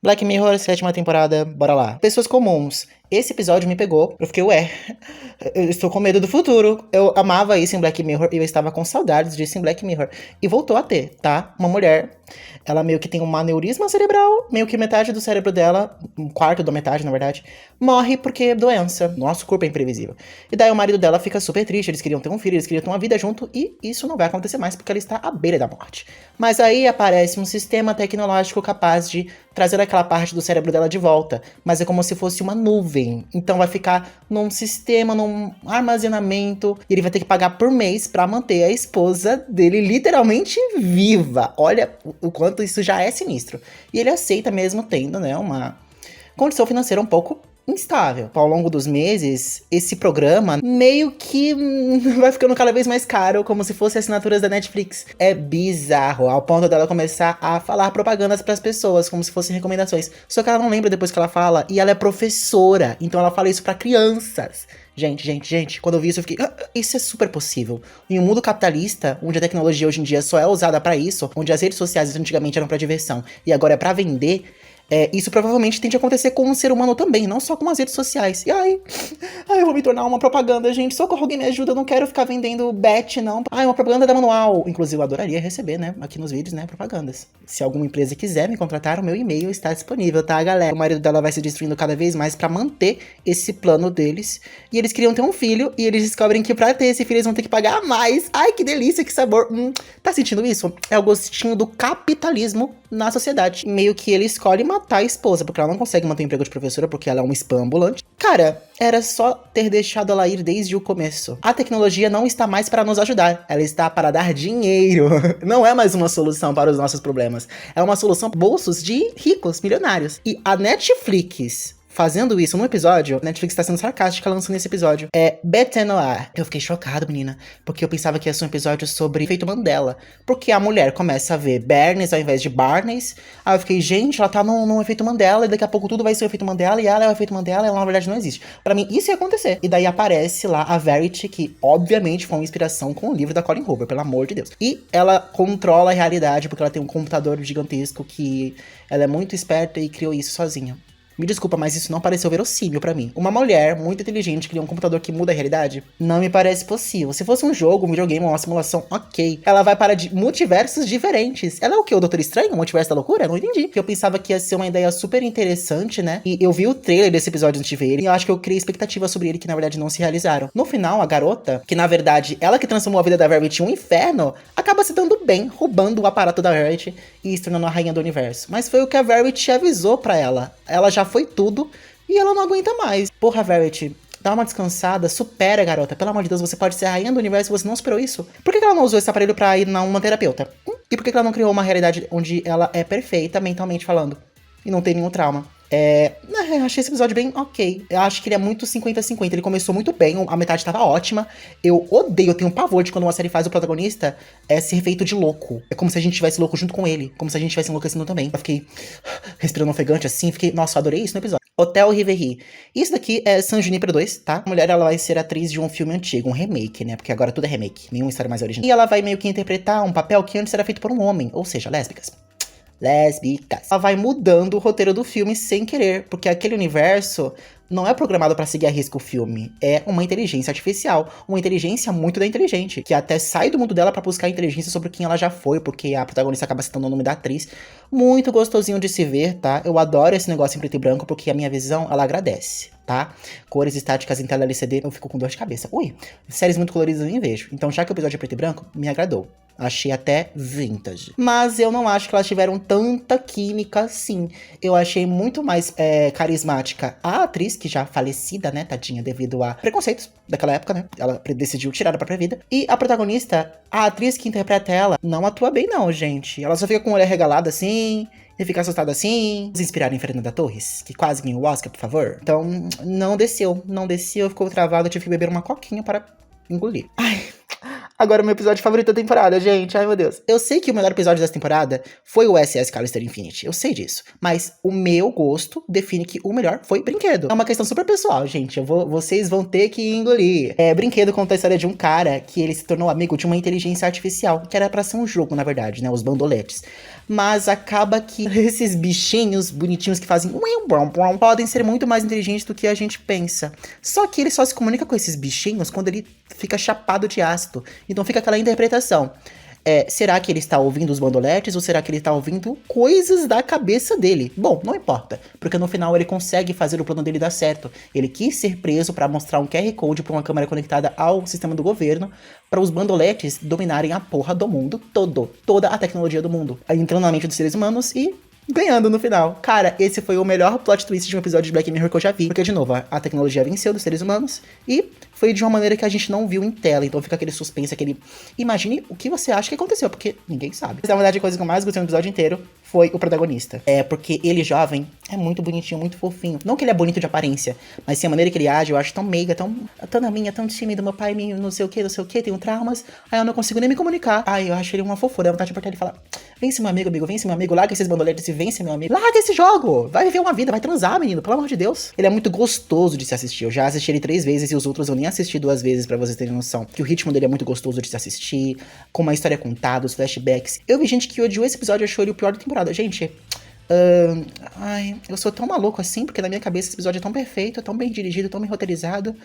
Black Mirror, 7ª temporada, bora lá. Pessoas comuns. Esse episódio me pegou, eu fiquei, eu estou com medo do futuro. Eu amava isso em Black Mirror e eu estava com saudades disso em Black Mirror. E voltou a ter, tá? Uma mulher, ela meio que tem um aneurisma cerebral, meio que metade do cérebro dela, um quarto da metade, na verdade, morre porque é doença. Nosso corpo é imprevisível. E daí o marido dela fica super triste, eles queriam ter um filho, eles queriam ter uma vida junto, e isso não vai acontecer mais porque ela está à beira da morte. Mas aí aparece um sistema tecnológico capaz de trazer aquela parte do cérebro dela de volta, mas é como se fosse uma nuvem. Então vai ficar num sistema, num armazenamento, e ele vai ter que pagar por mês pra manter a esposa dele literalmente viva. Olha o quanto isso já é sinistro. E ele aceita mesmo tendo, né, uma condição financeira um pouco instável. Ao longo dos meses, esse programa meio que vai ficando cada vez mais caro, como se fosse assinaturas da Netflix. É bizarro, ao ponto dela começar a falar propagandas pras pessoas, como se fossem recomendações. Só que ela não lembra depois que ela fala, e ela é professora, então ela fala isso pra crianças. Gente, quando eu vi isso eu fiquei, isso é super possível. Em um mundo capitalista, onde a tecnologia hoje em dia só é usada pra isso, onde as redes sociais antigamente eram pra diversão, e agora é pra vender, isso provavelmente tende a acontecer com um ser humano também, não só com as redes sociais. E ai, eu vou me tornar uma propaganda, gente. Socorro, alguém me ajuda, eu não quero ficar vendendo bet, não. Ai, uma propaganda da Manual. Inclusive, eu adoraria receber, né, aqui nos vídeos, né, propagandas. Se alguma empresa quiser me contratar, o meu e-mail está disponível, tá, galera? O marido dela vai se destruindo cada vez mais pra manter esse plano deles. E eles queriam ter um filho, e eles descobrem que pra ter esse filho eles vão ter que pagar mais. Ai, que delícia, que sabor. Tá sentindo isso? É o gostinho do capitalismo na sociedade. Meio que ele escolhe matar a esposa, porque ela não consegue manter o emprego de professora, porque ela é um spam ambulante. Cara, era só ter deixado ela ir desde o começo. A tecnologia não está mais para nos ajudar, ela está para dar dinheiro. Não é mais uma solução para os nossos problemas. É uma solução para bolsos de ricos, milionários. E a Netflix fazendo isso num episódio, a Netflix tá sendo sarcástica lançando esse episódio. É Bete Noir. Eu fiquei chocado, menina, porque eu pensava que ia ser um episódio sobre efeito Mandela. Porque a mulher começa a ver Bernies ao invés de Barneys. Aí eu fiquei, gente, ela tá num efeito Mandela, e daqui a pouco tudo vai ser o efeito Mandela, e ela é o efeito Mandela, e ela na verdade não existe. Pra mim, isso ia acontecer. E daí aparece lá a Verity, que obviamente foi uma inspiração com o livro da Colin Hoover, pelo amor de Deus. E ela controla a realidade, porque ela tem um computador gigantesco que ela é muito esperta e criou isso sozinha. Me desculpa, mas isso não pareceu verossímil pra mim. Uma mulher muito inteligente criar um computador que muda a realidade? Não me parece possível. Se fosse um jogo, um videogame, uma simulação, ok. Ela vai para multiversos diferentes. Ela é o quê? O Doutor Estranho? O multiverso da loucura? Eu não entendi. Eu pensava que ia ser uma ideia super interessante, né? E eu vi o trailer desse episódio antes de ver ele, e eu acho que eu criei expectativas sobre ele que na verdade não se realizaram. No final, a garota, que na verdade ela que transformou a vida da Verity em um inferno, acaba se dando bem, roubando o aparato da Verity e se tornando a rainha do universo. Mas foi o que a Verity avisou pra ela. Ela já foi tudo e ela não aguenta mais. Porra, Verity, dá uma descansada, supera, garota. Pelo amor de Deus, você pode ser a rainha do universo e você não superou isso. Por que ela não usou esse aparelho pra ir numa terapeuta? E por que ela não criou uma realidade onde ela é perfeita mentalmente falando e não tem nenhum trauma? Eu achei esse episódio bem ok. Eu acho que ele é muito 50-50. Ele começou muito bem, a metade tava ótima. Eu tenho um pavor de quando uma série faz o protagonista ser feito de louco. É como se a gente tivesse louco junto com ele. Como se a gente estivesse enlouquecendo também. Eu fiquei respirando ofegante assim. Nossa, eu adorei isso no episódio. Hotel Riveri. Isso daqui é San Junipero 2, tá? A mulher, ela vai ser atriz de um filme antigo, um remake, né? Porque agora tudo é remake. Nenhuma história mais original. E ela vai meio que interpretar um papel que antes era feito por um homem. Ou seja, lésbicas. Ela vai mudando o roteiro do filme sem querer, porque aquele universo não é programado pra seguir a risco o filme. É uma inteligência artificial, uma inteligência muito da inteligente, que até sai do mundo dela pra buscar inteligência sobre quem ela já foi, porque a protagonista acaba citando o nome da atriz. Muito gostosinho de se ver, tá? Eu adoro esse negócio em preto e branco, porque a minha visão, ela agradece, tá? Cores estáticas em tela LCD, eu fico com dor de cabeça. Ui, séries muito coloridas eu nem vejo. Então, já que o episódio é preto e branco, me agradou. Achei até vintage. Mas eu não acho que elas tiveram tanta química assim. Eu achei muito mais carismática a atriz, que já falecida, né, tadinha, devido a preconceitos daquela época, né? Ela decidiu tirar da própria vida. E a protagonista, a atriz que interpreta ela, não atua bem não, gente. Ela só fica com o olho arregalado assim, e fica assustada assim. Vamos inspirar em Fernanda Torres, que quase ganhou o Oscar, por favor. Então, não desceu, ficou travado, eu tive que beber uma coquinha para engolir. Ai... Agora, meu episódio favorito da temporada, gente. Ai, meu Deus. Eu sei que o melhor episódio dessa temporada foi o SS Callister Infinity. Eu sei disso. Mas o meu gosto define que o melhor foi Brinquedo. É uma questão super pessoal, gente. Vocês vão ter que engolir. Brinquedo conta a história de um cara que ele se tornou amigo de uma inteligência artificial, que era pra ser um jogo, na verdade, né? Os bandoletes. mas acaba que esses bichinhos bonitinhos que fazem podem ser muito mais inteligentes do que a gente pensa. Só que ele só se comunica com esses bichinhos quando ele fica chapado de ácido. Então fica aquela interpretação. Será que ele está ouvindo os bandoletes ou será que ele está ouvindo coisas da cabeça dele? Bom, não importa, porque no final ele consegue fazer o plano dele dar certo. Ele quis ser preso para mostrar um QR Code para uma câmera conectada ao sistema do governo, para os bandoletes dominarem a porra do mundo todo, toda a tecnologia do mundo, entrando na mente dos seres humanos e ganhando no final. Cara, esse foi o melhor plot twist de um episódio de Black Mirror que eu já vi. Porque, de novo, a tecnologia venceu dos seres humanos e foi de uma maneira que a gente não viu em tela. Então fica aquele suspense, aquele... Imagine o que você acha que aconteceu, porque ninguém sabe. Mas, na verdade, a coisa que eu mais gostei no episódio inteiro foi o protagonista. Porque ele, jovem, é muito bonitinho, muito fofinho. Não que ele é bonito de aparência, mas sim a maneira que ele age, eu acho tão meiga, tão na minha, tão tímido. Meu pai me não sei o que, tenho traumas. Aí eu não consigo nem me comunicar. Aí eu acho ele uma fofura, dá vontade de apertar ele e falar: vence, meu amigo, vence, meu amigo, larga esses bandoletes e vence, meu amigo. Larga esse jogo! Vai viver uma vida, vai transar, menino, pelo amor de Deus. Ele é muito gostoso de se assistir. Eu já assisti ele 3 vezes e os outros eu nem assisti 2 vezes, pra vocês terem noção. Que o ritmo dele é muito gostoso de se assistir, com uma história contada, os flashbacks. Eu vi gente que odiou esse episódio e achou ele o pior da temporada. Gente, eu sou tão maluco assim, porque na minha cabeça esse episódio é tão perfeito, é tão bem dirigido, tão bem roteirizado.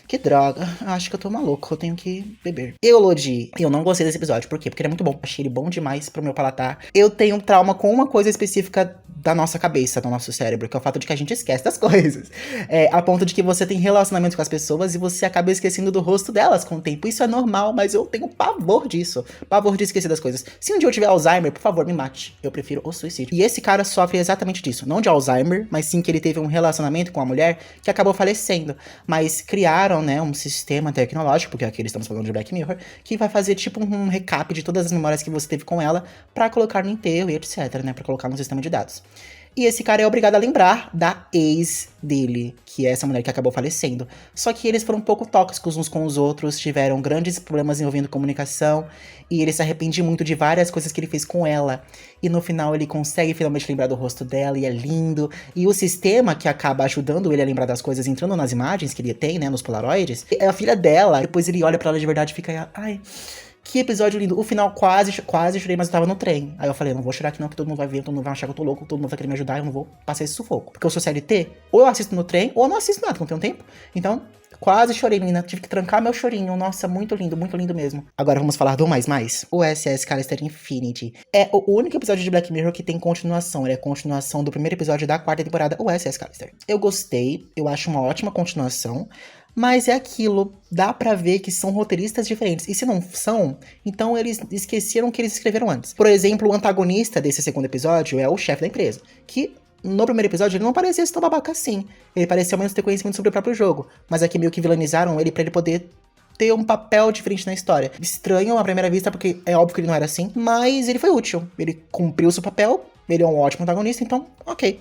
Que droga, acho que eu tô maluco, eu tenho que beber. Elodie, eu não gostei desse episódio, por quê? Porque ele é muito bom, achei ele bom demais pro meu palatar. Eu tenho um trauma com uma coisa específica da nossa cabeça, do nosso cérebro, que é o fato de que a gente esquece das coisas. A ponto de que você tem relacionamento com as pessoas e você acaba esquecendo do rosto delas com o tempo. Isso é normal, mas eu tenho pavor disso. Pavor de esquecer das coisas. Se um dia eu tiver Alzheimer, por favor, me mate. Eu prefiro o suicídio. E esse cara sofre exatamente disso. Não de Alzheimer, mas sim que ele teve um relacionamento com uma mulher que acabou falecendo. Mas criaram, né, um sistema tecnológico, porque aqui estamos falando de Black Mirror, que vai fazer tipo um recap de todas as memórias que você teve com ela pra colocar no enterro e etc, né, pra colocar no sistema de dados. E esse cara é obrigado a lembrar da ex dele, que é essa mulher que acabou falecendo. Só que eles foram um pouco tóxicos uns com os outros, tiveram grandes problemas envolvendo comunicação, e ele se arrepende muito de várias coisas que ele fez com ela. E no final ele consegue finalmente lembrar do rosto dela, e é lindo. E o sistema que acaba ajudando ele a lembrar das coisas, entrando nas imagens que ele tem, né, nos polaroids, é a filha dela. Depois ele olha pra ela de verdade e fica, ai... Que episódio lindo. O final quase chorei, mas eu tava no trem. Aí eu falei, não vou chorar aqui não, que todo mundo vai ver, todo mundo vai achar que eu tô louco, todo mundo vai querer me ajudar, eu não vou passar esse sufoco. Porque eu sou CLT, ou eu assisto no trem, ou eu não assisto nada, não tenho tempo. Então, quase chorei, menina. Tive que trancar meu chorinho. Nossa, muito lindo mesmo. Agora vamos falar do mais. O SS Callister Infinity. É o único episódio de Black Mirror que tem continuação. Ele é a continuação do primeiro episódio da 4ª temporada, o SS Callister. Eu gostei, eu acho uma ótima continuação. Mas é aquilo, dá pra ver que são roteiristas diferentes. E se não são, então eles esqueceram o que eles escreveram antes. Por exemplo, o antagonista desse segundo episódio é o chefe da empresa, que no primeiro episódio ele não parecia ser tão babaca assim. Ele parecia ao menos ter conhecimento sobre o próprio jogo. Mas aqui meio que vilanizaram ele pra ele poder ter um papel diferente na história. Estranho à primeira vista, porque é óbvio que ele não era assim, mas ele foi útil. Ele cumpriu seu papel. Ele é um ótimo protagonista, então, ok.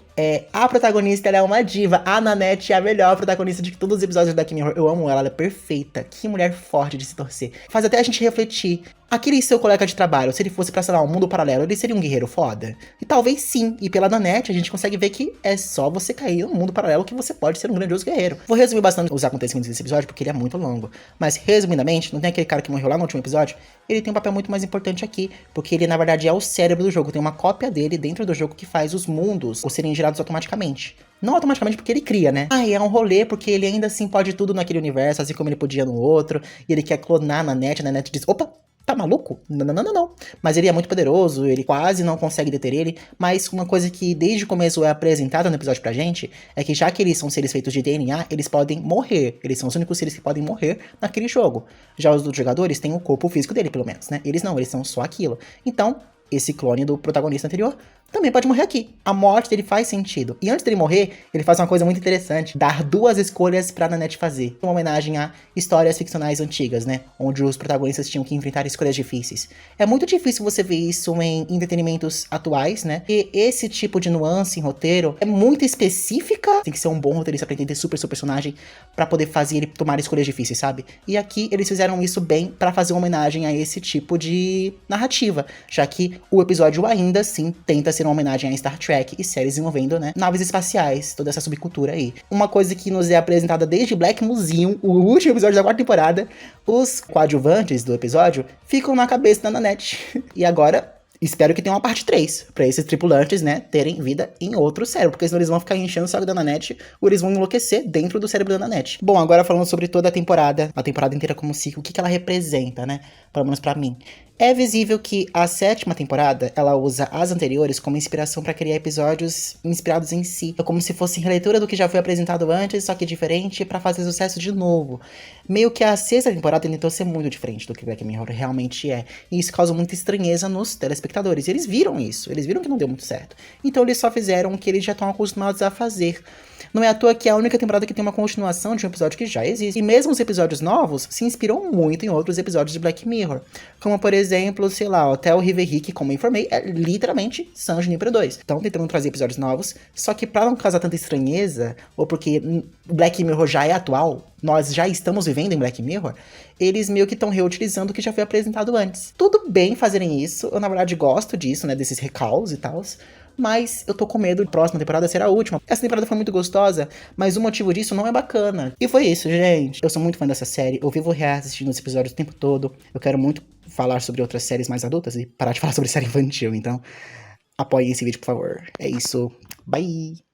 A protagonista, ela é uma diva. A Nanette é a melhor protagonista de todos os episódios da Black Mirror. Eu amo ela, ela é perfeita. Que mulher forte de se torcer. Faz até a gente refletir. Aquele seu colega de trabalho, se ele fosse pra, sei lá, um mundo paralelo, ele seria um guerreiro foda? E talvez sim. E pela Nanette, a gente consegue ver que é só você cair num mundo paralelo que você pode ser um grandioso guerreiro. Vou resumir bastante os acontecimentos desse episódio, porque ele é muito longo. Mas, resumidamente, não tem aquele cara que morreu lá no último episódio? Ele tem um papel muito mais importante aqui, porque ele, na verdade, é o cérebro do jogo. Tem uma cópia dele dentro do jogo que faz os mundos serem gerados automaticamente. Não automaticamente porque ele cria, né? É um rolê porque ele ainda assim pode tudo naquele universo, assim como ele podia no outro. E ele quer clonar na Nanette diz, opa, tá maluco? Não. Mas ele é muito poderoso, ele quase não consegue deter ele. Mas uma coisa que desde o começo é apresentada no episódio pra gente, é que já que eles são seres feitos de DNA, eles podem morrer. Eles são os únicos seres que podem morrer naquele jogo. Já os outros jogadores têm o corpo físico dele, pelo menos, né? Eles não, eles são só aquilo. Então, esse clone do protagonista anterior também pode morrer aqui. A morte dele faz sentido. E antes dele morrer, ele faz uma coisa muito interessante. Dar 2 escolhas pra Nanette fazer. Uma homenagem a histórias ficcionais antigas, né? Onde os protagonistas tinham que enfrentar escolhas difíceis. É muito difícil você ver isso em entretenimentos atuais, né? E esse tipo de nuance em roteiro é muito específica. Tem que ser um bom roteirista pra entender super seu personagem, pra poder fazer ele tomar escolhas difíceis, sabe? E aqui eles fizeram isso bem pra fazer uma homenagem a esse tipo de narrativa. Já que o episódio ainda assim tenta ser uma homenagem a Star Trek e séries envolvendo, né, naves espaciais, toda essa subcultura aí. Uma coisa que nos é apresentada desde Black Museum, o último episódio da 4ª temporada, os coadjuvantes do episódio ficam na cabeça da Nanette. E agora Espero que tenha uma parte 3 pra esses tripulantes, né, terem vida em outro cérebro, porque senão eles vão ficar enchendo o saco da Nanette, ou eles vão enlouquecer dentro do cérebro da Nanette. Bom, agora falando sobre toda a temporada inteira como ciclo, o que ela representa, né, pelo menos pra mim. É visível que a 7ª temporada, ela usa as anteriores como inspiração pra criar episódios inspirados em si. É como se fosse releitura do que já foi apresentado antes, só que diferente, pra fazer sucesso de novo. Meio que a 6ª temporada tentou ser muito diferente do que Black Mirror realmente é. E isso causa muita estranheza nos telespectadores. E eles viram isso, eles viram que não deu muito certo. Então eles só fizeram o que eles já estão acostumados a fazer. Não é à toa que é a única temporada que tem uma continuação de um episódio que já existe. E mesmo os episódios novos se inspiram muito em outros episódios de Black Mirror. Como, por exemplo, sei lá, Hotel Riverrick, como eu informei, é literalmente San Junipero 2. Então tentando trazer episódios novos, só que pra não causar tanta estranheza, ou porque Black Mirror já é atual, nós já estamos vivendo em Black Mirror, eles meio que estão reutilizando o que já foi apresentado antes. Tudo bem fazerem isso, eu na verdade gosto disso, né, desses recalls e tal, mas eu tô com medo de a próxima temporada ser a última. Essa temporada foi muito gostosa, mas o motivo disso não é bacana. E foi isso, gente. Eu sou muito fã dessa série, eu vivo reassistindo os episódios o tempo todo. Eu quero muito falar sobre outras séries mais adultas e parar de falar sobre série infantil, então apoiem esse vídeo, por favor. É isso. Bye!